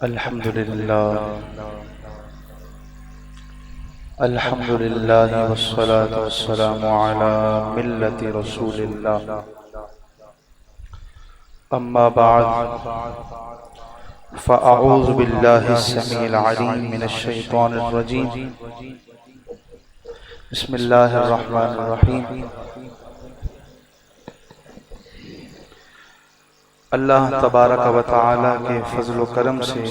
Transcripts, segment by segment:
الحمد لله والصلاة والسلام على ملة رسول الله. أما بعد فأعوذ بالله السميع العليم من الشيطان الرجيم. بسم الله الرحمن الرحيم. اللہ تبارک و تعالی کے فضل و کرم سے،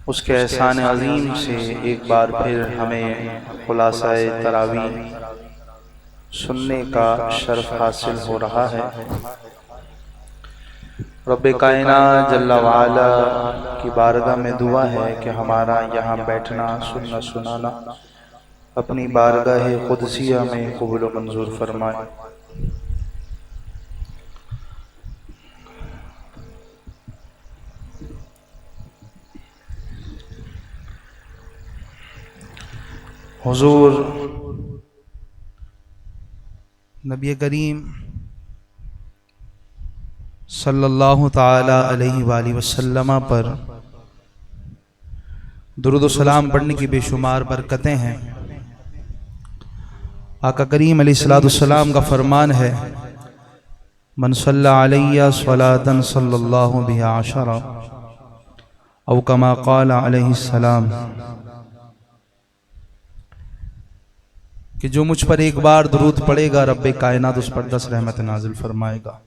اس کے احسان عظیم سے ایک بار پھر ہمیں خلاصہ تراویح سننے کا شرف حاصل ہو رہا ہے. رب کائنات جل وعلا کی بارگاہ میں دعا ہے کہ ہمارا یہاں بیٹھنا، سننا سنانا اپنی بارگاہ قدسیہ میں قبول و منظور فرمائے. حضور نبی کریم صلی اللہ تعالی علیہ وآلہ وسلم پر درود و سلام پڑھنے کی بے شمار برکتیں ہیں. آقا کریم علیہ السلام کا فرمان ہے، من صلی علیہ صلاۃ صلی اللہ بہا عشرا او کما قال علیہ السلام، کہ جو مجھ پر ایک بار درود پڑے گا رب کائنات اس پر 10 رحمت نازل فرمائے گا.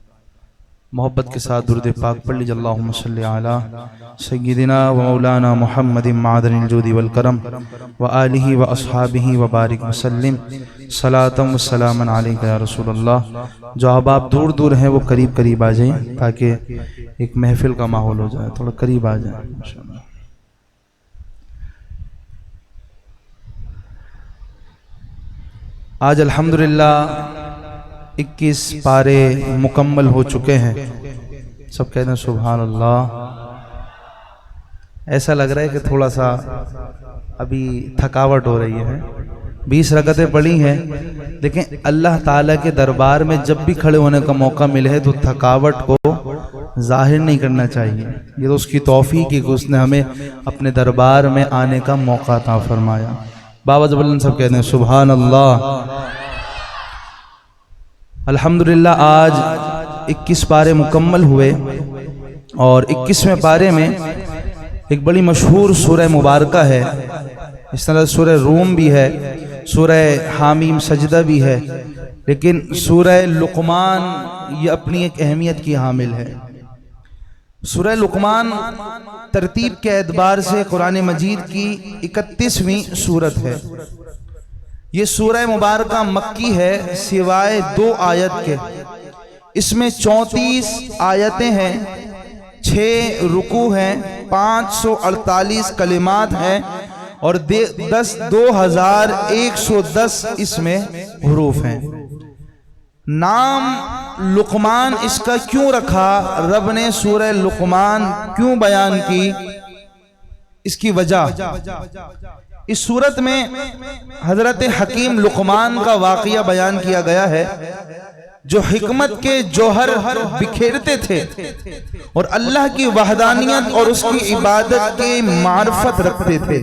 محبت کے ساتھ درود پاک پڑھ لیجئے. اللہم صلی علی سیدنا و مولانا محمد معدن الجود والکرم و آلہ و اصحابہ و بارک وسلم صلاۃ و سلاما علیکہ یا رسول اللہ. جو احباب دور دور ہیں وہ قریب قریب آ جائیں تاکہ ایک محفل کا ماحول ہو جائے. تھوڑا قریب آ جائیں. ماشاءاللہ. آج الحمدللہ 21 پارے مکمل ہو چکے ہیں. سب کہتے ہیں سبحان اللہ. ایسا لگ رہا ہے کہ تھوڑا سا ابھی تھکاوٹ ہو رہی ہے. 20 رکعتیں پڑھی ہیں. دیکھیں اللہ تعالیٰ کے دربار میں جب بھی کھڑے ہونے کا موقع ملے تو تھکاوٹ کو ظاہر نہیں کرنا چاہیے. یہ تو اس کی توفیق ہے کہ اس نے ہمیں اپنے دربار میں آنے کا موقع عطا فرمایا. بابا زبلن سب کہتے ہیں سبحان اللہ. الحمدللہ آج 21 پارے مکمل ہوئے اور 21ویں پارے میں ایک بڑی مشہور سورہ مبارکہ ہے. اس طرح سورہ روم بھی ہے، سورہ حامیم سجدہ بھی ہے، لیکن سورہ لقمان یہ اپنی ایک اہمیت کی حامل ہے. سورہ لقمان ترتیب کے اعتبار سے قرآن مجید کی 31ویں سورت ہے. یہ سورہ مبارکہ مکی ہے سوائے 2 آیت کے. اس میں 34 آیتیں ہیں، 6 رکوع ہیں، 548 کلمات ہیں اور 2110 اس میں حروف ہیں. نام لقمان اس کا کیوں رکھا، رب نے سورہ لقمان کیوں بیان کی، اس کی وجہ اس سورت میں حضرت حکیم لقمان کا واقعہ بیان کیا گیا ہے، جو حکمت کے جوہر بکھیرتے تھے اور اللہ کی وحدانیت اور اس کی عبادت کی معرفت رکھتے تھے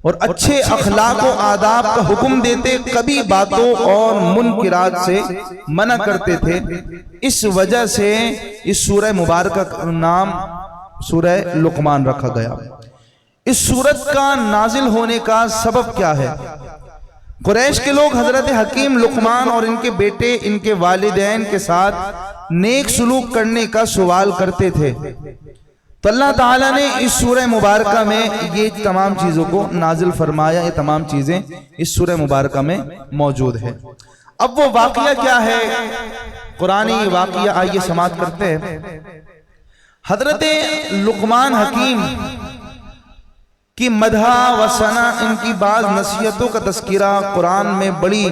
اور اچھے اخلاق و آداب کا حکم دیتے، کبھی باتوں اور منکرات سے منع کرتے تھے. اس وجہ سے اس سورہ مبارکہ کا نام سورہ لقمان رکھا گیا. اس سورت کا نازل ہونے کا سبب کیا ہے؟ قریش کے لوگ حضرت حکیم لقمان اور ان کے بیٹے، ان کے والدین کے ساتھ نیک سلوک کرنے کا سوال کرتے تھے، تو اللہ تعالیٰ نے اس سورہ مبارکہ میں یہ تمام چیزوں کو نازل فرمایا. یہ تمام چیزیں اس سورہ مبارکہ میں موجود ہیں. اب وہ واقعہ کیا ہے؟ قرآنی واقعہ آئیے سماعت کرتے ہیں. حضرت لقمان حکیم کی مدح و ثنا، ان کی بعض نصیحتوں کا تذکرہ قرآن میں بڑی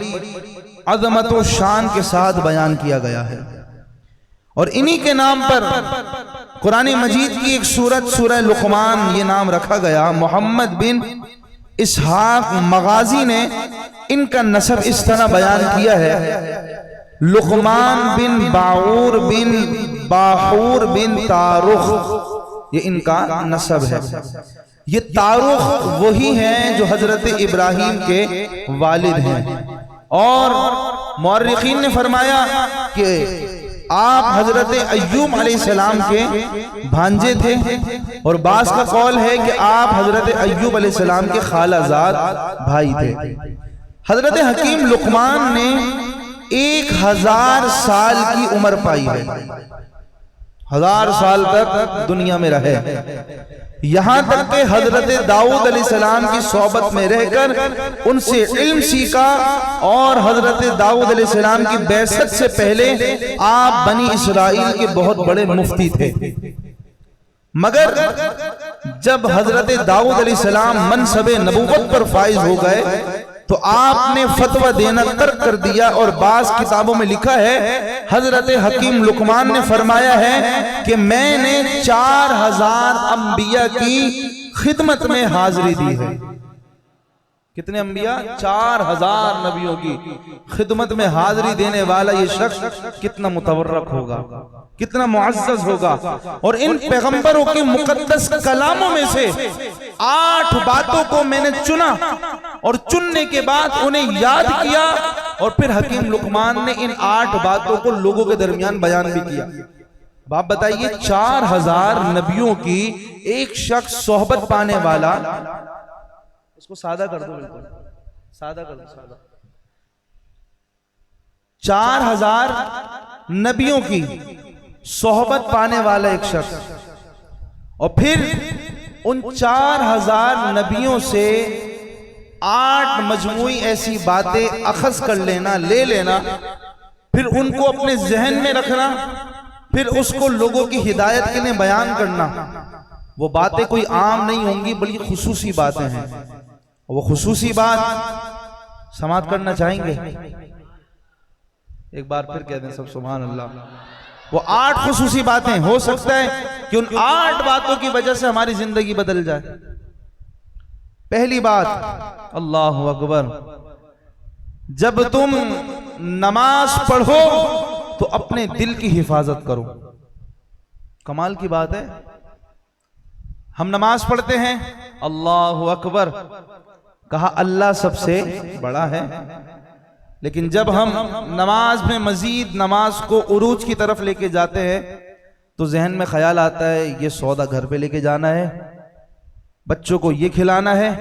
عظمت و شان کے ساتھ بیان کیا گیا ہے اور انہی کے نام پر قرآن مجید کی ایک سورت سورہ لقمان یہ نام رکھا گیا. محمد بن اسحاق مغازی نے ان کا نسب اس طرح بیان کیا ہے، لقمان بن باعور بن باحور بن تارخ یہ ان کا نسب ہے. یہ تاروخ وہی ہیں جو حضرت ابراہیم کے والد ہیں. اور مورخین نے فرمایا کہ آپ حضرت ایوب علیہ السلام کے بھانجے تھے، اور بعض کا قول ہے کہ آپ حضرت ایوب علیہ السلام کے خالہ زاد بھائی تھے. حضرت حکیم لقمان نے 1000 سال کی عمر پائی ہے، 1000 سال تک دنیا میں رہے. یہاں تک کہ حضرت داؤد علیہ السلام کی صحبت میں رہ کر ان سے علم سیکھا، اور حضرت داؤد علیہ السلام کی بعثت سے پہلے آپ بنی اسرائیل کے بہت بڑے مفتی تھے. مگر جب حضرت داؤد علیہ السلام منصب نبوت پر فائز ہو گئے تو آپ نے فتویٰ دینا ترک کر دیا، اور بعض کتابوں میں لکھا ہے حضرت حکیم لقمان نے فرمایا ہے کہ میں نے 4000 انبیاء کی خدمت میں حاضری دی ہے. کتنے انبیاء؟ 4000 نبیوں کی خدمت میں حاضری دینے والا یہ شخص کتنا متورق ہوگا، کتنا معزز ہوگا. اور ان پیغمبروں کے مقدس کلاموں میں سے 8 باتوں کو میں نے چنا، اور چننے کے بعد انہیں یاد کیا، اور پھر حکیم لقمان نے ان 8 باتوں کو لوگوں کے درمیان بیان بھی کیا. آپ بتائیے 4000 نبیوں کی ایک شخص صحبت پانے والا، اس کو سادہ کر دو، بالکل سادہ کر دو، سادہ. 4000 نبیوں کی صحبت پانے والا ایک شخص، اور پھر ان 4000 نبیوں سے 8 مجموعی ایسی باتیں اخذ کر لینا، لے لینا، پھر ان کو اپنے ذہن میں رکھنا، پھر اس کو لوگوں کی ہدایت کے لیے بیان کرنا. وہ باتیں کوئی عام نہیں ہوں گی بلکہ خصوصی باتیں ہیں. وہ خصوصی بات سماعت کرنا چاہیں گے؟ ایک بار پھر کہہ دیں سب سبحان اللہ. وہ 8 خصوصی باتیں، ہو سکتا ہے کہ ان 8 باتوں کی وجہ سے ہماری زندگی بدل جائے. پہلی بات، اللہ اکبر، جب تم نماز پڑھو تو اپنے دل کی حفاظت کرو. کمال کی بات ہے، ہم نماز پڑھتے ہیں، اللہ اکبر کہا، اللہ سب سے بڑا ہے، لیکن جب ہم نماز میں مزید نماز کو عروج کی طرف لے کے جاتے ہیں تو ذہن میں خیال آتا ہے یہ سودا گھر پہ لے کے جانا ہے، بچوں کو یہ کھلانا ہے،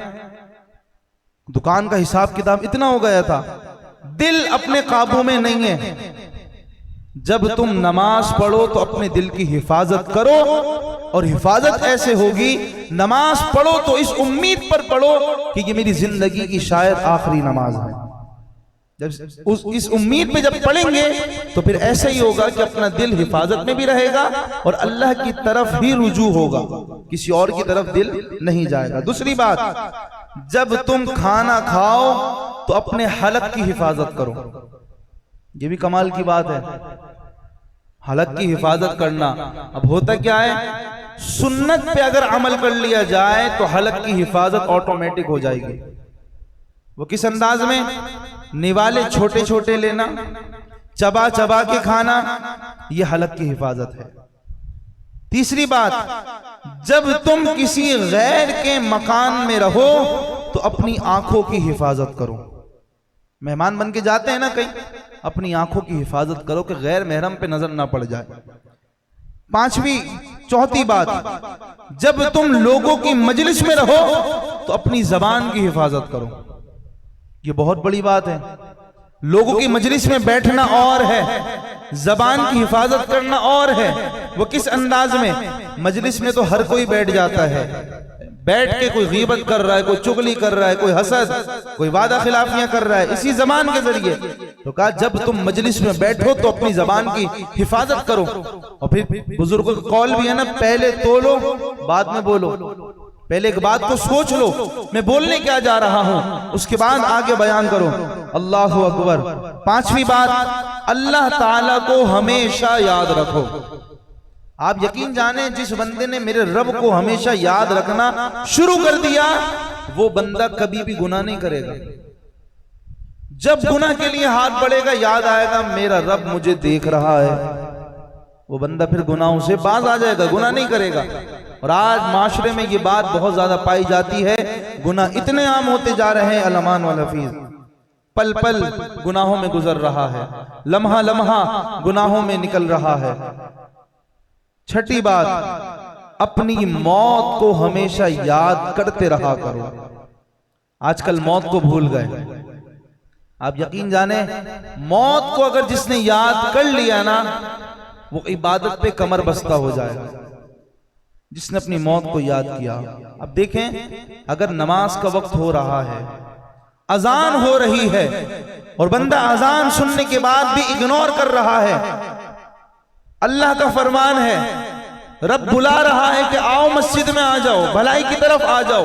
دکان کا حساب کتاب اتنا ہو گیا تھا. دل اپنے قابو میں نہیں ہے. جب تم نماز پڑھو تو اپنے دل کی حفاظت کرو، اور حفاظت ایسے ہوگی، نماز پڑھو تو اس امید پر پڑھو کہ یہ میری زندگی کی شاید آخری نماز ہے. جب اس امید پہ جب پڑھیں گے تو پھر ایسا ہی ہوگا کہ اپنا دل حفاظت میں بھی رہے گا اور اللہ کی طرف ہی رجوع ہوگا، کسی اور کی طرف دل نہیں جائے گا. دوسری بات، جب تم کھانا کھاؤ تو اپنے حلق کی حفاظت کرو. یہ بھی کمال کی بات ہے، حلق کی حفاظت کرنا. اب ہوتا کیا ہے، سنت پہ اگر عمل کر لیا جائے تو حلق کی حفاظت آٹومیٹک ہو جائے گی. وہ کس انداز میں؟ نوالے چھوٹے چھوٹے لینا، چبا چبا کے کھانا، یہ حلق کی حفاظت ہے. تیسری بات، جب تم کسی غیر کے مکان میں رہو تو اپنی آنکھوں کی حفاظت کرو. مہمان بن کے جاتے ہیں نا کہیں، اپنی آنکھوں کی حفاظت کرو کہ غیر محرم پہ نظر نہ پڑ جائے. چوتھی بات، جب تم لوگوں کی مجلس میں رہو تو اپنی زبان کی حفاظت کرو. یہ بہت بڑی بات ہے. لوگوں کی مجلس میں بیٹھنا اور ہے، زبان کی حفاظت کرنا اور ہے. وہ کس انداز میں؟ مجلس میں تو ہر کوئی بیٹھ جاتا ہے، بیٹھ کے کوئی غیبت کر رہا ہے، کوئی چغلی کر رہا ہے، کوئی حسد، کوئی وعدہ خلافیاں کر رہا ہے اسی زبان کے ذریعے. تو کہا جب تم مجلس میں بیٹھو تو اپنی زبان کی حفاظت کرو. اور پھر بزرگوں کا قول بھی ہے نا، پہلے تولو بعد میں بولو. پہلے ایک بات کو سوچ لو، میں بولنے کیا جا رہا ہوں، اس کے بعد آگے بیان کرو. اللہ اکبر. پانچویں بات، اللہ تعالیٰ کو ہمیشہ یاد رکھو. آپ یقین جانیں جس بندے نے میرے رب کو ہمیشہ یاد رکھنا شروع کر دیا وہ بندہ کبھی بھی گناہ نہیں کرے گا. جب گناہ کے لیے ہاتھ بڑھے گا یاد آئے گا میرا رب مجھے دیکھ رہا ہے، وہ بندہ پھر گناہوں سے باز آ جائے گا، گناہ نہیں کرے گا. اور آج معاشرے میں یہ بات بہت زیادہ پائی جاتی ہے، گناہ اتنے عام ہوتے جا رہے ہیں الامان والحفیظ، پل پل گناہوں میں گزر رہا ہے، لمحہ لمحہ گناہوں میں نکل رہا ہے۔ چھٹی بات، اپنی موت کو ہمیشہ یاد کرتے رہا کرو۔ آج کل موت کو بھول گئے۔ آپ یقین جانیں، موت کو اگر جس نے یاد کر لیا نا، وہ عبادت پہ کمر بستہ ہو جائے گا، جس نے اپنی موت کو یاد کیا۔ اب دیکھیں، اگر نماز کا وقت ہو رہا ہے، اذان ہو رہی ہے، اور بندہ اذان سننے کے بعد بھی اگنور کر رہا ہے، اللہ کا فرمان ہے، رب بلا رہا ہے کہ آؤ مسجد میں آ جاؤ، بھلائی کی طرف آ جاؤ،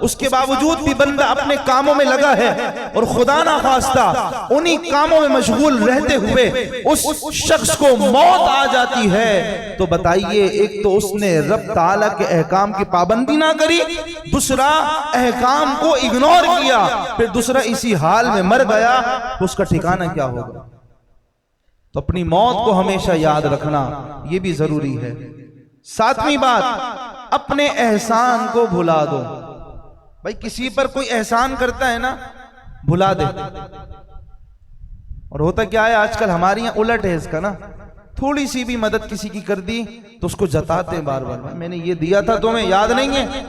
اس کے باوجود بھی بندہ اپنے کاموں میں لگا ہے، اور خدا نہ خواستہ انہی کاموں میں مشغول رہتے ہوئے اس شخص کو موت آ جاتی ہے، تو بتائیے، ایک تو اس نے رب تعالیٰ کے احکام کی پابندی نہ کری، دوسرا احکام کو اگنور کیا، پھر دوسرا اسی حال میں مر گیا، تو اس کا ٹھکانہ کیا ہوگا؟ تو اپنی موت کو ہمیشہ یاد رکھنا یہ بھی ضروری ہے۔ ساتویں بات، اپنے احسان کو بھلا دو۔ بھائی کسی پر کوئی احسان کرتا ہے نا، بھلا دے۔ اور ہوتا کیا ہے آج کل ہمارے یہاں الٹ ہے اس کا نا، تھوڑی سی بھی مدد کسی کی کر دی تو اس کو جتاتے ہیں بار بار، میں نے یہ دیا تھا تمہیں یاد نہیں ہے؟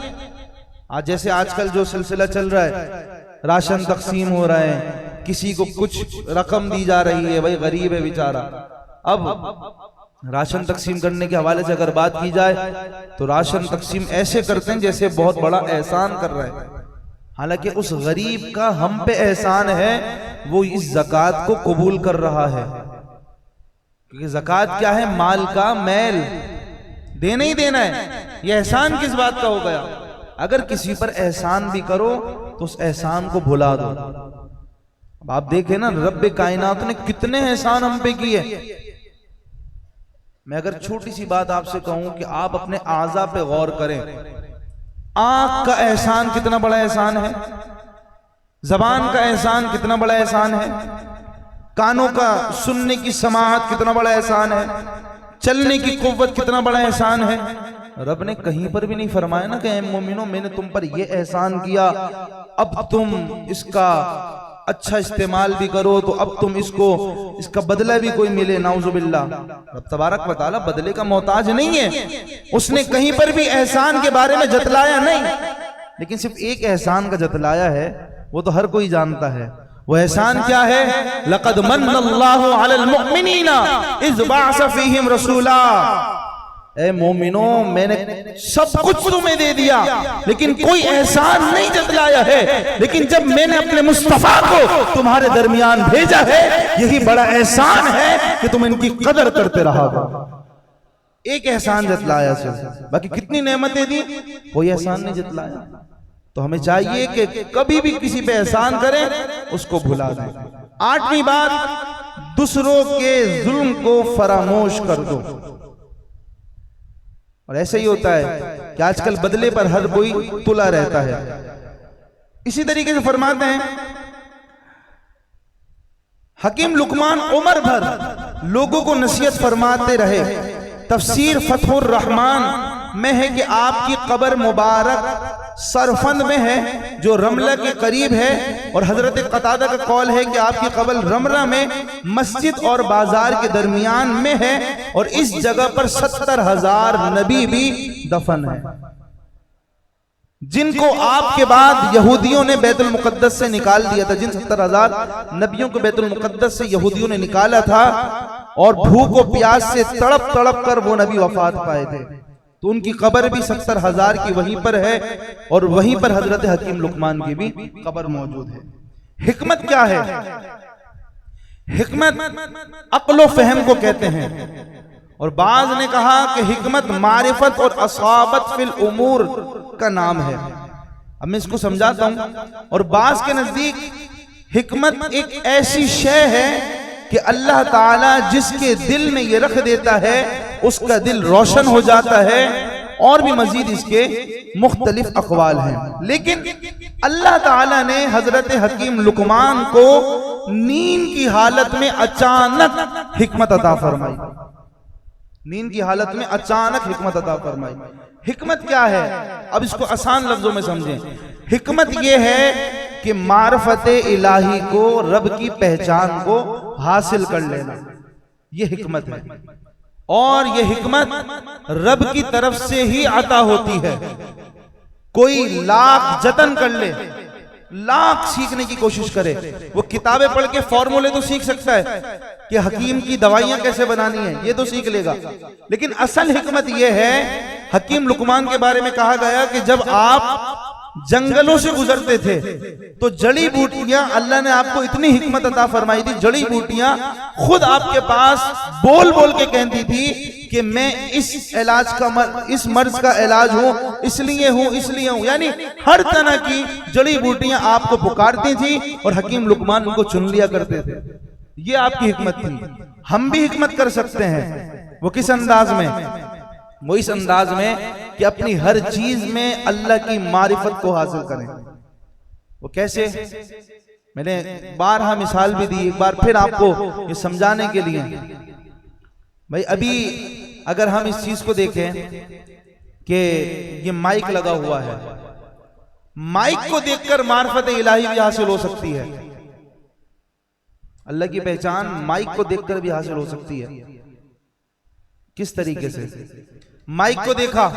آج جیسے آج کل جو سلسلہ چل رہا ہے، راشن تقسیم ہو رہا ہے، کسی کو کچھ رقم دی جا رہی ہے، بھائی غریب ہے بیچارہ۔ اب راشن تقسیم کرنے کے حوالے سے اگر بات کی جائے تو راشن تقسیم ایسے کرتے ہیں جیسے بہت بڑا احسان کر رہے ہیں، حالانکہ اس غریب کا ہم پہ احسان ہے، وہ اس زکوٰۃ کو قبول کر رہا ہے، کیونکہ زکوٰۃ کیا ہے؟ مال کا میل دینا ہی دینا ہے۔ یہ احسان کس بات کا ہو گیا؟ اگر کسی پر احسان بھی کرو تو اس احسان کو بھلا دو۔ اب آپ دیکھیں نا، رب کائنات نے کتنے احسان ہم پہ کیے۔ میں اگر چھوٹی سی بات آپ سے کہوں کہ آپ اپنے اعضاء پہ غور کریں، آنکھ کا احسان کتنا بڑا احسان ہے، زبان کا احسان کتنا بڑا احسان ہے، کانوں کا سننے کی سماعت کتنا بڑا احسان ہے، چلنے کی قوت کتنا بڑا احسان ہے۔ رب نے کہیں پر بھی نہیں فرمایا نا کہ اے مومنوں میں نے تم پر یہ احسان کیا، اب تم اس کا اچھا استعمال بھی کرو تو اب تم اس کا بدلہ بھی کوئی ملے، نعوذ باللہ۔ رب تبارک و تعالیٰ بدلے کا محتاج نہیں ہے، اس نے کہیں پر بھی احسان کے بارے میں جتلایا نہیں، لیکن صرف ایک احسان کا جتلایا ہے، وہ تو ہر کوئی جانتا ہے۔ وہ احسان کیا ہے؟ لَقَدْ مَنَّ اللَّهُ عَلَى الْمُؤْمِنِينَ إِذْ بَعَثَ فِيهِمْ رَسُولًا۔ اے مومنوں، میں نے سب کچھ تمہیں دے دیا، لیکن کوئی احسان نہیں جتلایا ہے، لیکن جب میں نے اپنے مصطفیٰ کو تمہارے درمیان بھیجا ہے، یہی بڑا احسان ہے کہ تم ان کی قدر کرتے رہا ہو۔ ایک احسان جتلایا صرف، باقی کتنی نعمتیں دی، کوئی احسان نہیں جتلایا۔ تو ہمیں چاہیے کہ کبھی بھی کسی پہ احسان کریں اس کو بھلا دیں۔ آٹھویں بات، دوسروں کے ظلم کو فراموش کر دو۔ اور ایسا ہی ہوتا ہے کہ آج کل بدلے پر ہر کوئی تلا رہتا ہے۔ اسی طریقے سے فرماتے ہیں حکیم لقمان عمر بھر لوگوں کو نصیحت فرماتے رہے۔ تفسیر فتح الرحمن میں ہے کہ آپ کی قبر مبارک سرفند میں ہے جو رملہ کے قریب ہے، اور حضرت قتادہ کا قول ہے کہ آپ کی قبر رملہ میں مسجد اور بازار کے درمیان میں ہے، اور اس جگہ پر 70,000 نبی بھی دفن ہیں، جن کو آپ کے بعد یہودیوں نے بیت المقدس سے نکال دیا تھا۔ جن 70,000 نبیوں کو بیت المقدس سے یہودیوں نے نکالا تھا، اور بھوک و پیاس سے تڑپ تڑپ کر وہ نبی وفات پائے تھے، تو ان کی قبر بھی 70,000 کی وہیں پر ہے، اور وہیں پر حضرت حکیم لقمان کی بھی قبر موجود ہے۔ حکمت کیا ہے؟ حکمت عقل و فہم کو کہتے ہیں، اور بعض نے کہا کہ حکمت معرفت اور اصابت فی الامور کا نام ہے۔ اب میں اس کو سمجھاتا ہوں۔ اور بعض کے نزدیک حکمت ایک ایسی شے ہے کہ اللہ تعالیٰ جس کے دل میں یہ رکھ دیتا ہے اس کا دل روشن ہو جاتا ہے، اور بھی مزید اس کے مختلف اقوال ہیں، لیکن اللہ تعالیٰ نے حضرت حکیم لقمان کو نیند کی حالت میں اچانک حکمت عطا فرمائی۔ نیند کی حالت میں اچانک حکمت عطا فرمائی۔ حکمت کیا ہے؟ اب اس کو آسان لفظوں میں سمجھیں۔ حکمت یہ ہے کہ معرفت الہی کو، رب کی پہچان کو حاصل کر لینا، یہ حکمت ہے۔ اور یہ حکمت رب کی طرف سے ہی عطا ہوتی ہے۔ کوئی لاکھ جتن کر لے، لاکھ سیکھنے کی کوشش کرے، وہ کتابیں پڑھ کے فارمولے تو سیکھ سکتا ہے کہ حکیم کی دوائیاں کیسے بنانی ہیں، یہ تو سیکھ لے گا، لیکن اصل حکمت یہ ہے، حکیم لقمان کے بارے میں کہا گیا کہ جب آپ جنگلوں سے گزرتے تھے تو جڑی بوٹیاں، اللہ نے آپ کو اتنی حکمت عطا فرمائی تھی، جڑی بوٹیاں خود آپ کے پاس بول بول کے کہتی تھی کہ میں اس مرض کا علاج ہوں، اس لیے ہوں، یعنی ہر طرح کی جڑی بوٹیاں آپ کو پکارتی تھی اور حکیم لقمان ان کو چن لیا کرتے تھے۔ یہ آپ کی حکمت تھی۔ ہم بھی حکمت کر سکتے ہیں، وہ کس انداز میں؟ وہ اس انداز میں کہ اپنی ہر چیز میں اللہ کی معرفت کو حاصل کریں۔ وہ کیسے؟ میں نے بارہا مثال بھی دی، ایک بار پھر آپ کو یہ سمجھانے کے لیے۔ بھائی ابھی اگر ہم اس چیز کو دیکھیں کہ یہ مائک لگا ہوا ہے، مائک کو دیکھ کر معرفت الہی بھی حاصل ہو سکتی ہے، اللہ کی پہچان مائک کو دیکھ کر بھی حاصل ہو سکتی ہے۔ کس طریقے سے؟ مائک کو دیکھا،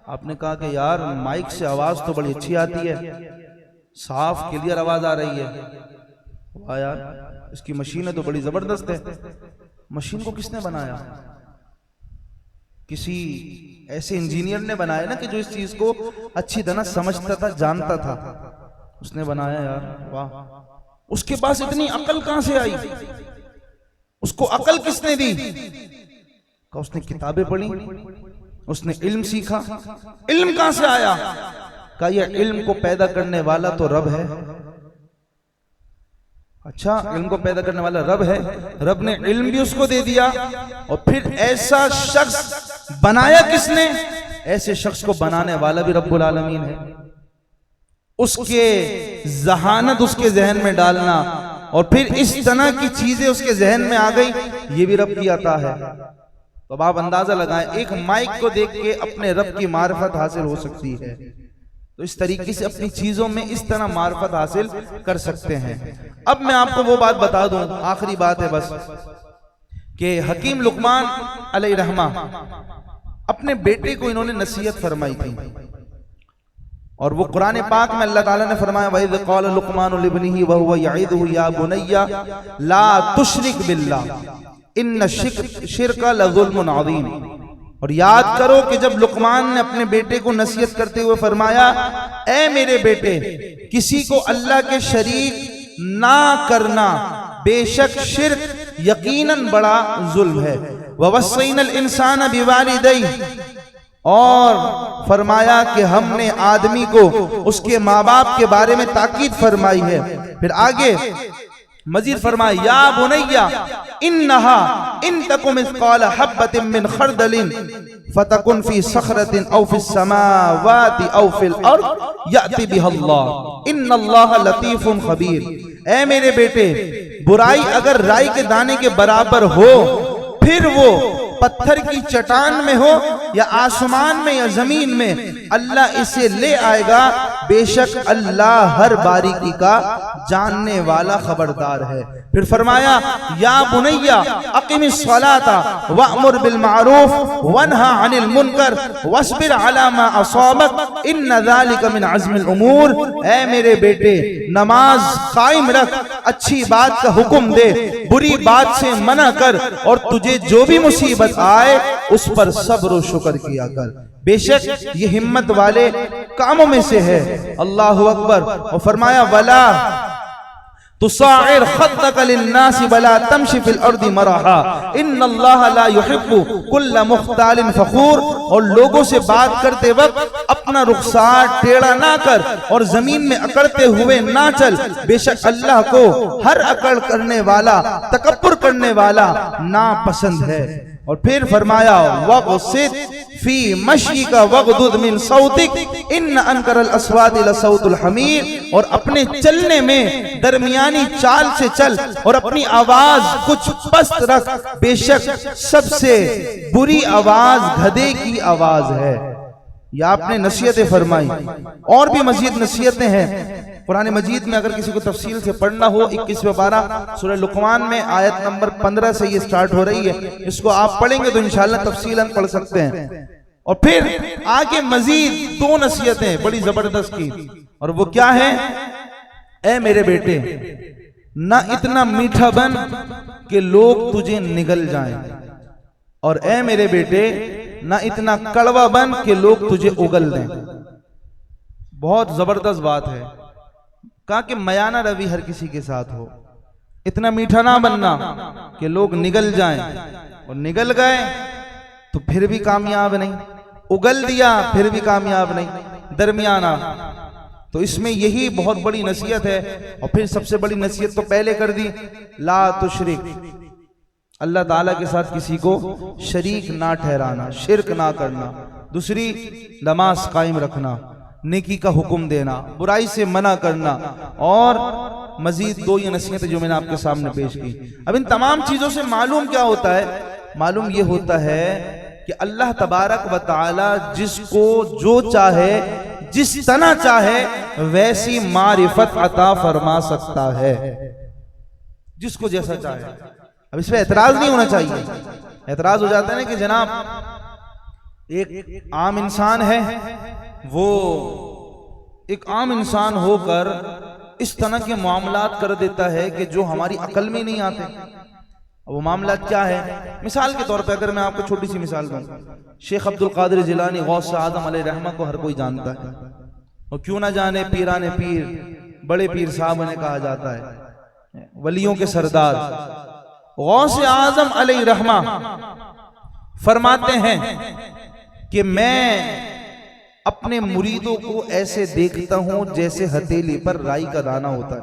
آپ نے کہا کہ یار مائک سے آواز تو بڑی اچھی آتی ہے، صاف کلیئر آواز آ رہی ہے، واہ یار اس کی مشینیں تو بڑی زبردست ہے۔ مشین کو کس نے بنایا؟ کسی ایسے انجینئر نے بنایا نا کہ جو اس چیز کو اچھی طرح سمجھتا تھا، جانتا تھا، اس نے بنایا یار، واہ۔ اس کے پاس اتنی عقل کہاں سے آئی؟ اس کو عقل کس نے دی؟ کہ اس نے کتابیں پڑھی، اس نے علم سیکھا۔ علم کہاں سے آیا؟ کہ یہ علم کو پیدا کرنے والا تو رب ہے۔ اچھا، علم کو پیدا کرنے والا رب ہے، رب نے علم بھی اس کو دے دیا، اور پھر ایسا شخص بنایا کس نے؟ ایسے شخص کو بنانے والا بھی رب العالمین ہے۔ اس کے ذہانت اس کے ذہن میں ڈالنا اور پھر اس طرح کی چیزیں اس کے ذہن میں آ گئی، یہ بھی رب کی عطا ہے۔ تو آپ اندازہ لگائیں، ایک مائک کو دیکھ کے اپنے رب کی معرفت حاصل ہو سکتی ہے، تو اس طریقے سے اپنی چیزوں میں اس طرح معرفت حاصل کر سکتے ہیں۔ اب میں آپ کو وہ بات بتا دوں، آخری بات ہے بس، کہ حکیم لقمان علیہ رحمہ اپنے بیٹے کو انہوں نے نصیحت فرمائی تھی، اور وہ قرآن پاک میں اللہ تعالیٰ نے فرمایا وَإِذْ قَالَ لُقْمَانُ لِابْنِهِ وَهُوَ يَعِظُهُ يَا بُنَيَّ لَا تُشْرِكْ بِاللَّهِ ان شرک لظلم عظیم۔ اور یاد کرو کہ جب لقمان نے اپنے بیٹے کو نصیحت کرتے ہوئے فرمایا، اے میرے بیٹے، کسی کو اللہ کے شریک نہ کرنا، بے شک شرک یقیناً بڑا ظلم ہے۔ وَوَصَّيْنَا الْإِنسَانَ بِوَالِدَيْهِ، اور فرمایا کہ ہم نے آدمی کو اس کے ماں باپ کے بارے میں تاکید فرمائی ہے۔ پھر آگے مزید فرمایا یا بنیا انہا ان تک مثقال حبۃ من خردل فتکن فی صخرۃ او فی السماوات او فی الارض یأتی بها اللہ ان اللہ لطیف خبیر۔ اے میرے بیٹے، برائی اگر رائی کے دانے کے برابر ہو، پھر وہ پتھر کی چٹان میں ہو یا آسمان میں یا زمین میں، اللہ اسے لے آئے گا، بے شک اللہ ہر باریکی کا جاننے والا خبردار ہے۔ پھر فرمایا یا بنیا اقم الصلاۃ وامر بالمعروف وانہا عن المنکر واصبر علی ما اصابک ان ذلک من عزم الامور۔ اے میرے بیٹے، نماز قائم رکھ، اچھی بات کا حکم دے، بری بات سے منع کر، اور تجھے جو بھی مصیبت آئے اس پر صبر و شکر کیا کر، بے شک یہ ہمت والے کاموں میں سے ہے۔ اللہ اکبر۔ اور فرمایا ولا تصاعر خدك للناس ولا تمشي في الارض مرحا ان اللہ لا يحب كل مختال فخور۔ اور لوگوں سے بات کرتے وقت اپنا رخسار ٹیڑھا نہ کر اور زمین میں اکڑتے ہوئے نہ چل، بے شک اللہ کو ہر اکڑ کرنے والا، تکبر کرنے والا ناپسند ہے۔ اور پھر فرمایا وَقْصِدْ فی مشی کا وغدد من صوتک ان انکر الاسوات لصوت الحمیر، اور اپنے چلنے میں درمیانی چال سے چل اور اپنی آواز کچھ پست رکھ، بے شک سب سے بری آواز گدھے کی آواز ہے۔ یہ آپ نے نصیحتیں فرمائی، اور بھی مزید نصیحتیں ہیں قرآن مجید میں، اگر کسی کو تفصیل سے پڑھنا ہو 21 پارہ سورہ لقمان میں آیت نمبر 15 سے یہ سٹارٹ ہو رہی ہے، اس کو آپ پڑھیں گے تو انشاءاللہ تفصیلاً پڑھ سکتے ہیں۔ اور پھر آگے مزید 2 نصیحتیں بڑی زبردست کی، اور وہ کیا ہے؟ اے میرے بیٹے، نہ اتنا میٹھا بن کہ لوگ تجھے نگل جائیں، اور اے میرے بیٹے نہ اتنا کڑوا بن کہ لوگ تجھے اگل دیں۔ بہت زبردست بات ہے، کہا کہ میانہ روی ہر کسی کے ساتھ ہو، اتنا میٹھا نہ بننا کہ لوگ نگل جائیں، اور نگل گئے تو پھر بھی کامیاب نہیں، اگل دیا پھر بھی کامیاب نہیں، درمیانہ۔ تو اس میں یہی بہت بڑی نصیحت ہے۔ اور پھر سب سے بڑی نصیحت تو پہلے کر دی، لا تشرک، اللہ تعالیٰ کے ساتھ کسی کو شریک نہ ٹھہرانا، شرک نہ کرنا۔ دوسری، نماز قائم رکھنا، نیکی کا حکم دینا، برائی سے منع کرنا، اور مزید 2 یہ نصیحتیں جو میں نے آپ کے سامنے پیش کی۔ اب ان تمام چیزوں سے معلوم کیا ہوتا ہے؟ معلوم یہ ہوتا ہے کہ اللہ تبارک و تعالی جس کو جو چاہے، جس طرح چاہے ویسی معرفت عطا فرما سکتا ہے، جس کو جیسا چاہے۔ اب اس پہ اعتراض نہیں ہونا چاہیے۔ اعتراض ہو جاتا ہے نا کہ جناب ایک عام انسان ہے، وہ ایک عام انسان ہو کر اس طرح کے معاملات کر دیتا ہے کہ جو ہماری عقل میں نہیں آتے۔ وہ معاملات کیا ہے؟ مثال کے طور پہ اگر میں آپ کو چھوٹی سی مثال دوں، شیخ عبد القادر جیلانی غوث اعظم علیہ رحمہ کو ہر کوئی جانتا ہے، اور کیوں نہ جانے، پیران پیر، بڑے پیر صاحب انہیں کہا جاتا ہے، ولیوں کے سردار۔ غوث اعظم علیہ رحمہ فرماتے ہیں کہ میں اپنے مریدوں کو ایسے دیکھتا ہوں جیسے ہتھیلی پر رائی کا دانہ ہوتا ہے۔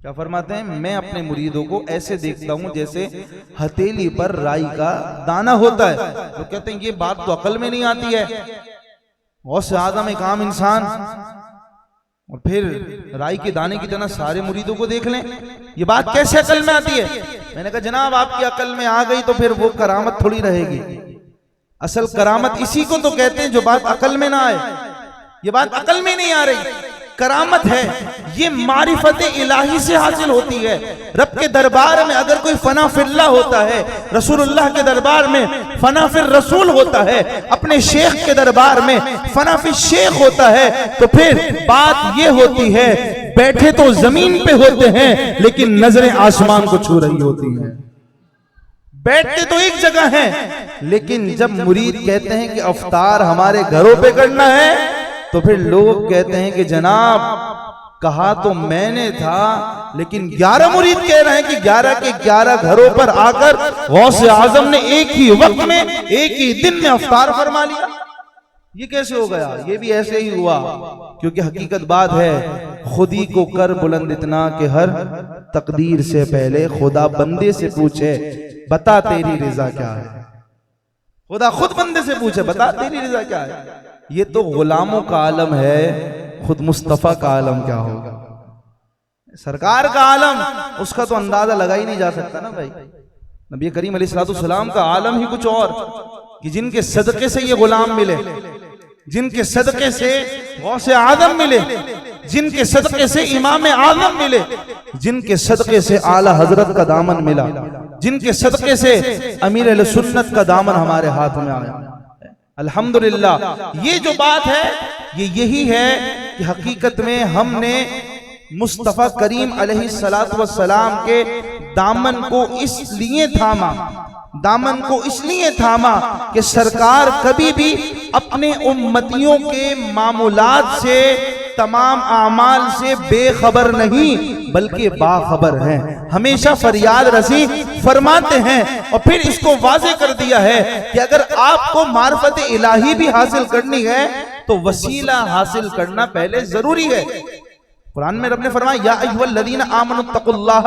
کیا فرماتے ہیں؟ میں اپنے مریدوں کو ایسے دیکھتا ہوں جیسے ہتھیلی پر رائی کا دانہ ہوتا ہے۔ تو کہتے ہیں یہ بات تو عقل میں نہیں آتی ہے، غوث اعظم ایک عام انسان، اور پھر رائی کے دانے کی طرح سارے مریدوں کو دیکھ لیں، یہ بات کیسے عقل میں آتی ہے؟ میں نے کہا جناب آپ کی عقل میں آ گئی تو پھر وہ کرامت تھوڑی رہے گی۔ اصل کرامت اسی کو تو کہتے ہیں جو بات عقل میں نہ آئے۔ یہ بات عقل میں نہیں آ رہی، کرامت ہے، یہ معرفت الہی سے حاصل ہوتی ہے۔ رب کے دربار میں اگر کوئی فنا فی اللہ ہوتا ہے، رسول اللہ کے دربار میں فنا فی الرسول ہوتا ہے، اپنے شیخ کے دربار میں فنا فی الشیخ ہوتا ہے، تو پھر بات یہ ہوتی ہے بیٹھے تو زمین پہ ہوتے ہیں لیکن نظریں آسمان کو چھو رہی ہوتی ہیں۔ بیٹھتے تو ایک جگہ ہیں لیکن جب مرید کہتے ہیں کہ افطار ہمارے گھروں پہ کرنا ہے تو پھر لوگ کہتے ہیں کہ جناب کہا تو میں نے تھا، لیکن 11 مرید کہہ رہے ہیں کہ 11 کے 11 گھروں پر آ کر غوث اعظم نے ایک ہی وقت میں ایک ہی دن میں افطار فرما لیا۔ یہ کیسے ہو گیا؟ یہ بھی ایسے ہی ہوا، کیونکہ حقیقت بات ہے خودی کو کر بلند اتنا کہ ہر تقدیر سے پہلے خدا بندے سے پوچھے بتا تیری رضا کیا ہے۔ خدا خود بندے سے پوچھے بتا تیری رضا کیا ہے۔ یہ تو غلاموں کا عالم ہے، خود مصطفیٰ کا عالم کیا ہوگا؟ سرکار کا عالم، اس کا تو اندازہ لگا ہی نہیں جا سکتا نا بھائی۔ نبی کریم علیہ السلام کا عالم ہی کچھ اور، کہ جن کے صدقے سے یہ غلام ملے، جن کے صدقے سے غوث اعظم ملے، جن کے صدقے سے امام اعظم ملے، جن کے صدقے سے اعلی حضرت کا دامن ملا، جن کے صدقے سے امیر اہل سنت کا دامن ہمارے ہاتھ میں آیا۔ الحمدللہ یہ جو بات ہے یہ یہی ہے کہ حقیقت میں ہم نے مصطفیٰ کریم علیہ السلام کے دامن کو اس لیے تھاما کہ سرکار کبھی بھی اپنے امتیوں کے معمولات سے، تمام اعمال سے بے خبر نہیں بلکہ باخبر ہیں۔ ہمیشہ فریاد رسی فرماتے ہیں، اور پھر اس کو واضح کر دیا ہے کہ اگر آپ کو معرفت الہی بھی حاصل کرنی ہے تو وسیلہ حاصل کرنا پہلے ضروری ہے۔ قرآن میں رب نے فرمایا یا ایھا الذین آمنوا اتقوا اللہ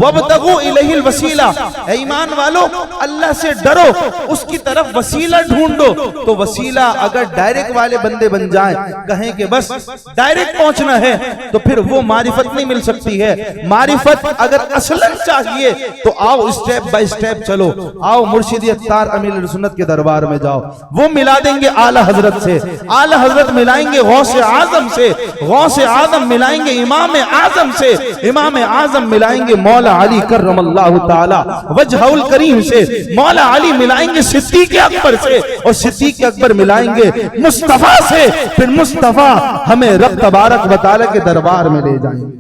وابتغوا الیہ الوسیلہ، اے ایمان والو اللہ سے ڈرو، اس کی طرف وسیلہ ڈھونڈو۔ تو وسیلہ اگر ڈائریکٹ والے بندے بن جائیں، کہیں کہ بس ڈائریکٹ پہنچنا ہے، تو پھر وہ معرفت نہیں مل سکتی ہے۔ معرفت اگر اصلاً چاہیے تو آؤ اسٹیپ بائی اسٹیپ چلو، آؤ مرشد اتار امیر سنت کے دربار میں جاؤ، وہ ملا دیں گے اعلیٰ حضرت سے، اعلیٰ حضرت ملائیں گے غوث اعظم سے، غوث اعظم ملائیں گے امام اعظم سے، امام اعظم ملائیں گے مولا علی کرم اللہ تعالی وجہہ الکریم سے، مولا علی ملائیں گے صدیق اکبر سے، اور صدیق اکبر ملائیں گے مصطفیٰ سے، پھر مصطفیٰ ہمیں رب تبارک و تعالی کے دربار میں لے جائیں گے،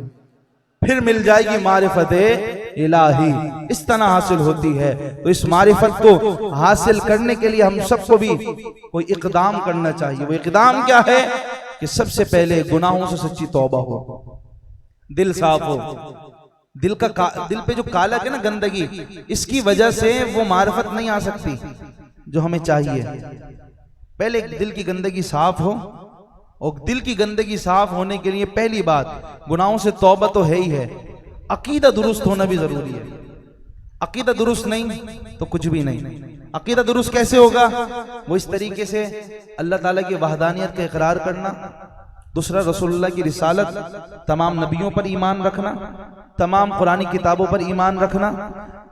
پھر مل جائے گی معرفت الہی۔ اس طرح حاصل ہوتی ہے۔ تو اس معرفت کو حاصل کرنے کے لیے ہم سب کو بھی کوئی اقدام کرنا چاہیے۔ وہ اقدام کیا ہے کہ سب سے پہلے گناہوں سے سچی توبہ ہو، دل صاف ہو، دل پہ جو کالا ہے نا گندگی، اس کی وجہ سے وہ معرفت نہیں آ سکتی جو ہمیں چاہیے۔ پہلے دل کی گندگی صاف ہو، اور دل کی گندگی صاف ہونے کے لیے پہلی بات گناہوں سے توبہ تو ہے ہی ہے، عقیدہ درست ہونا بھی ضروری ہے۔ عقیدہ درست نہیں تو کچھ بھی نہیں۔ عقیدہ درست کیسے ہوگا؟ وہ اس طریقے سے اللہ تعالیٰ کی وحدانیت کا اقرار کرنا، دوسرا رسول اللہ کی رسالت، تمام نبیوں پر ایمان رکھنا، تمام قرآنی کتابوں پر ایمان رکھنا،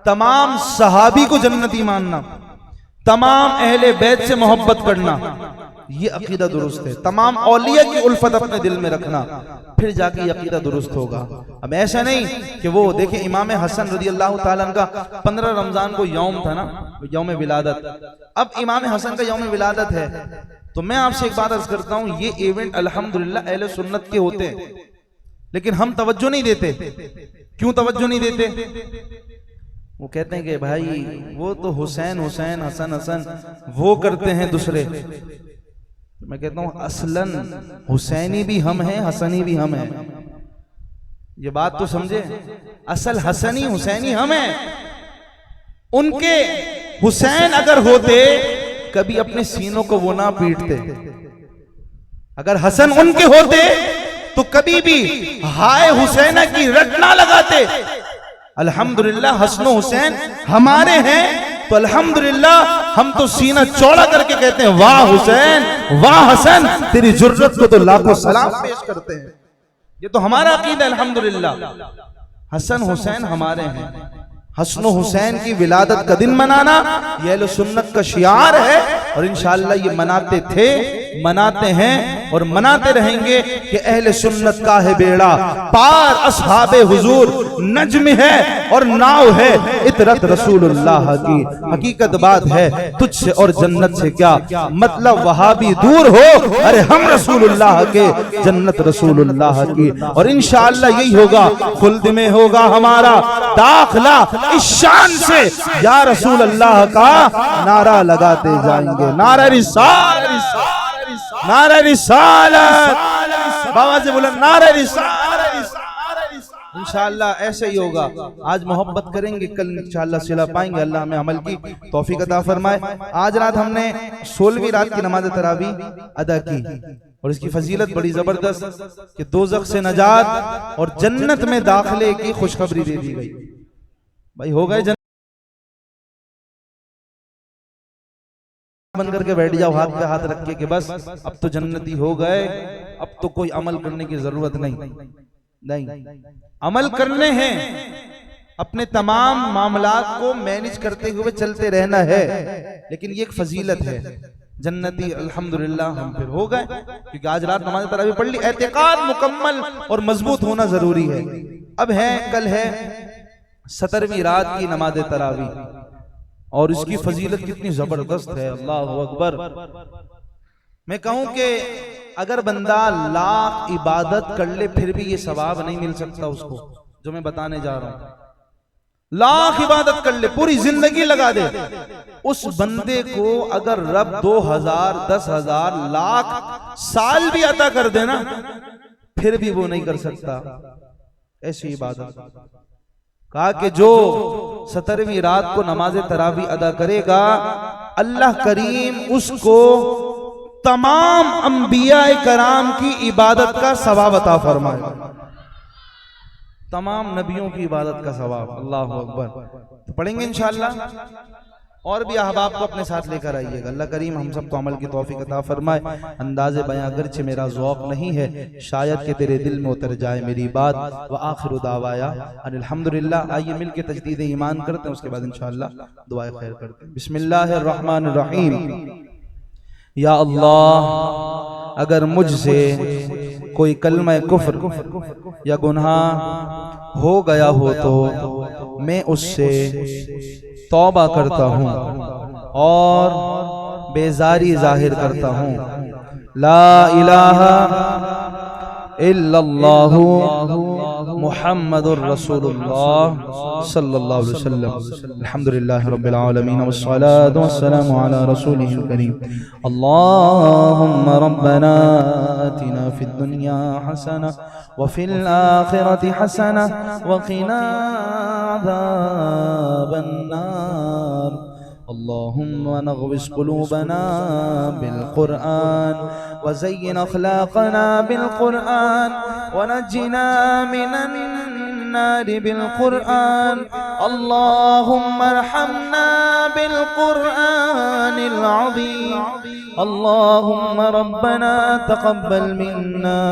تمام صحابی کو جنتی ماننا، تمام اہل بیت سے محبت کرنا، یہ عقیدہ درست ہے۔ تمام اولیاء کی الفت اپنے دل میں رکھنا، پھر جا کے یہ عقیدہ درست ہوگا۔ اب ایسا نہیں کہ وہ دیکھیں امام حسن رضی اللہ تعالیٰ عنہ کا 15 رمضان کو یوم تھا نا، یوم ولادت۔ اب امام حسن کا یوم ولادت ہے، تو میں آپ سے ایک بات عرض کرتا ہوں، یہ ایونٹ الحمدللہ اہل سنت کے ہوتے ہیں، لیکن ہم توجہ نہیں دیتے۔ کیوں توجہ نہیں دیتے؟ وہ کہتے ہیں کہ بھائی وہ تو حسین حسین، حسن حسن وہ کرتے ہیں دوسرے۔ میں کہتا ہوں اصلاً حسینی بھی ہم ہیں، حسنی بھی ہم ہیں۔ یہ بات تو سمجھے، اصل حسنی حسینی ہم ہیں۔ ان کے حسین اگر ہوتے کبھی اپنے سینوں کو وہ نہ پیٹتے، اگر حسن ان کے ہوتے تو کبھی بھی ہائے حسینہ کی رٹ نہ لگاتے۔ الحمدللہ حسن و حسین ہمارے ہیں، تو الحمدللہ ہم تو سینہ چوڑا کر کے کہتے ہیں واہ حسین واہ حسن، تیری جرت کو تو لاکھوں سلام پیش کرتے ہیں۔ یہ تو ہمارا عقیدہ ہے الحمدللہ۔ حسن حسین ہمارے ہیں۔ حسن و حسین کی ولادت کا دن منانا یہ اہل سنت کا شعار ہے، اور انشاءاللہ یہ مناتے تھے، مناتے ہیں اور مناتے رہیں گے کہ اہل سنت کا ہے بیڑا پار، اصحاب حضور نجم ہے اور ناؤ ہے اطرت رسول اللہ کی۔ حقیقت بات ہے تجھ سے اور جنت سے کیا مطلب، وہابی دور ہو، ارے ہم رسول اللہ کے، جنت رسول اللہ کی۔ اور انشاءاللہ یہی ہوگا، خلد میں ہوگا ہمارا داخلہ، اس شان سے یا رسول اللہ کا نعرہ لگاتے جائیں گے۔ نعرہ رسالت، نعرہ رسالت، بابا سے بولیں نعرہ رسالت۔ انشاءاللہ ایسے ہی ہوگا۔ آج محبت کریں گے، کل انشاءاللہ صلہ پائیں گے۔ اللہ ہمیں عمل کی توفیق عطا فرمائے۔ آج رات ہم نے 16ویں رات کی نماز تراویح ادا کی، اور اس کی فضیلت بڑی زبردست کہ دوزخ سے نجات اور جنت میں داخلے کی خوشخبری دے دی گئی۔ بھائی ہو گئے جنت بن کر کے بیٹھ جاؤ ہاتھ پہ ہاتھ رکھ کے کہ بس اب تو جنتی ہو گئے، اب تو کوئی عمل کرنے کی ضرورت نہیں۔ عمل کرنے ہیں، اپنے تمام معاملات کو مینج کرتے ہوئے چلتے رہنا ہے، لیکن یہ ایک فضیلت ہے۔ جنتی الحمدللہ ہم پھر ہو گئے، کیونکہ آج رات نماز تراویح پڑھ لی۔ اعتقاد مکمل اور مضبوط ہونا ضروری ہے۔ اب ہے کل ہے 17ویں رات کی نماز تراویح، اور اس کی فضیلت کتنی زبردست ہے، اللہ اکبر۔ میں کہوں کہ اگر بندہ لاکھ عبادت کر لے پھر بھی یہ ثواب نہیں مل سکتا اس کو، جو میں بتانے جا رہا ہوں۔ لاکھ عبادت کر لے، پوری زندگی لگا دے، اس بندے کو اگر رب 2000 10,000 لاکھ سال بھی عطا کر دے نا، پھر بھی وہ نہیں کر سکتا ایسی عبادت۔ کہا کہ جو 17ویں رات کو نماز تراویح ادا کرے گا، اللہ کریم اس کو تمام انبیاء کرام کی عبادت کا ثواب عطا فرمائے۔ تمام نبیوں کی عبادت کا ثواب. اللہ اکبر. تو پڑھیں گے انشاءاللہ. اور بھی احباب کو اپنے ساتھ لے کر آئیے گا. اللہ کریم ہم سب کو عمل کی توفیق عطا فرمائے. انداز بیان اگرچہ میرا ذوق نہیں ہے، شاید کہ تیرے دل میں اتر جائے میری بات. وآخر دعوایا ان الحمدللہ. آئیے مل کے تجدید ایمان کرتے ہیں، اس کے بعد انشاءاللہ دعائے خیر کرتے ہیں. بسم اللہ الرحمن الرحیم. یا اللہ، اگر مجھ سے کوئی کلمہ کفر یا گناہ ہو گیا ہو تو میں اس سے توبہ کرتا ہوں اور بیزاری ظاہر کرتا ہوں. لا الہ الا اللہ محمد الرسول اللہ صلی اللہ علیہ وسلم. الحمدللہ رب العالمین والصلاة والسلام علی رسولہ الکریم. اللہم ربنا آتنا فی الدنیا حسنہ وفی الآخرة حسنہ وقنا عذاب النار. اللهم نغوص قلوبنا بالقرآن وزين أخلاقنا بالقرآن ونجنا من النار بالقرآن. اللهم ارحمنا بالقرآن العظيم. اللهم ربنا تقبل منا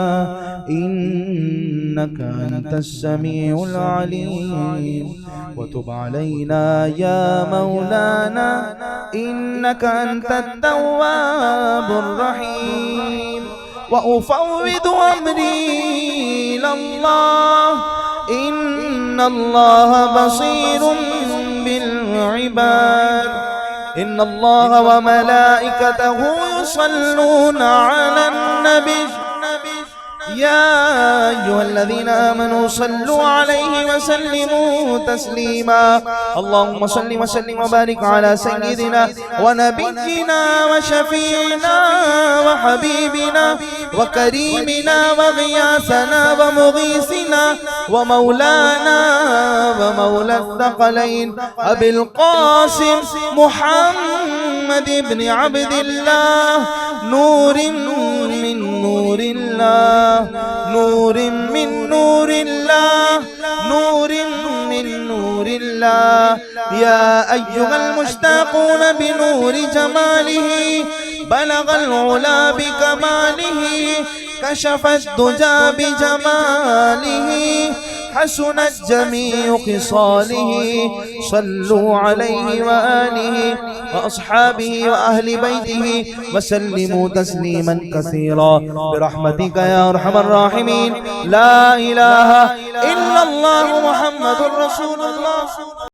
إنك أنت السميع العليم وتب علينا يا مولانا إنك أنت التواب الرحيم. وأفوض أمري إلى الله إن الله بصير بالعباد. إن الله وملائكته يصلون على النبي يا أيها الذين آمنوا صلوا عليه وسلموا تسليما. اللهم صل وسلم وبارك على سيدنا ونبينا وشفيعنا وحبيبنا وكريمنا وغياثنا ومغيثنا ومولانا ومولى الثقلين أبي القاسم محمد بن عبد الله. نور من نور الله، نور من نور الله، نور من نور الله. يا أيها المشتاقون بنور جماله بلغ العلا بكماله كشف الدجى بجماله حسنت جميع خصاله. صلوا عليه وآله وأصحابه وأهل بيته وسلموا تسليما كثيرا برحمتك يا أرحم الراحمين. لا إله إلا الله محمد رسول الله.